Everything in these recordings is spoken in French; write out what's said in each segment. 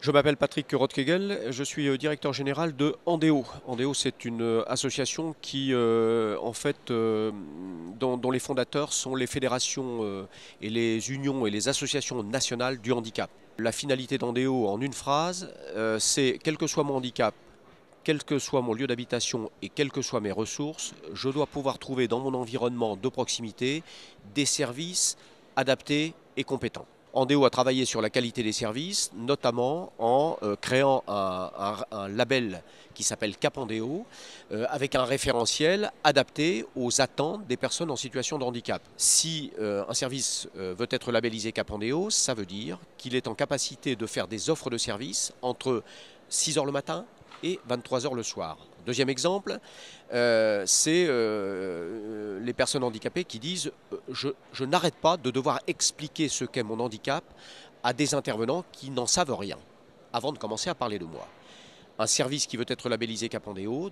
Je m'appelle Patrick Rothkegel, je suis directeur général de Andéo. Andéo, c'est une association qui, dont les fondateurs sont les fédérations et les unions et les associations nationales du handicap. La finalité d'Andéo, en une phrase, c'est quel que soit mon handicap, quel que soit mon lieu d'habitation et quelles que soient mes ressources, je dois pouvoir trouver dans mon environnement de proximité des services adaptés et compétents. Andéo a travaillé sur la qualité des services, notamment en créant un label qui s'appelle Cap Andéo, avec un référentiel adapté aux attentes des personnes en situation de handicap. Si un service veut être labellisé Cap Andéo, ça veut dire qu'il est en capacité de faire des offres de services entre 6 heures le matin et 23 heures le soir. Deuxième exemple, c'est les personnes handicapées qui disent je n'arrête pas de devoir expliquer ce qu'est mon handicap à des intervenants qui n'en savent rien avant de commencer à parler de moi. Un service qui veut être labellisé Cap Andéo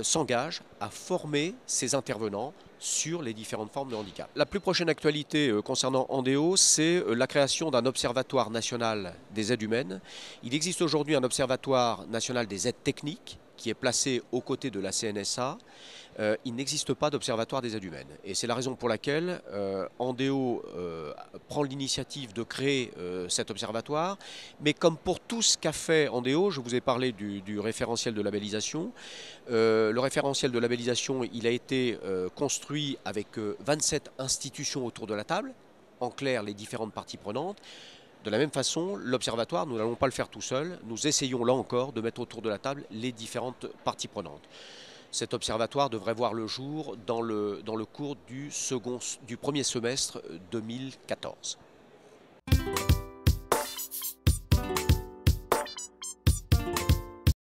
s'engage à former ses intervenants sur les différentes formes de handicap. La plus prochaine actualité concernant Andéo, c'est la création d'un observatoire national des aides humaines. Il existe aujourd'hui un observatoire national des aides techniques qui est placé aux côtés de la CNSA. Il n'existe pas d'observatoire des aides humaines. Et c'est la raison pour laquelle Andéo prend l'initiative de créer cet observatoire. Mais comme pour tout ce qu'a fait Andéo, je vous ai parlé du référentiel de labellisation. Le référentiel de labellisation, il a été construit avec 27 institutions autour de la table. En clair, les différentes parties prenantes. De la même façon, l'observatoire, nous n'allons pas le faire tout seul. Nous essayons là encore de mettre autour de la table les différentes parties prenantes. Cet observatoire devrait voir le jour dans le cours du premier semestre 2014.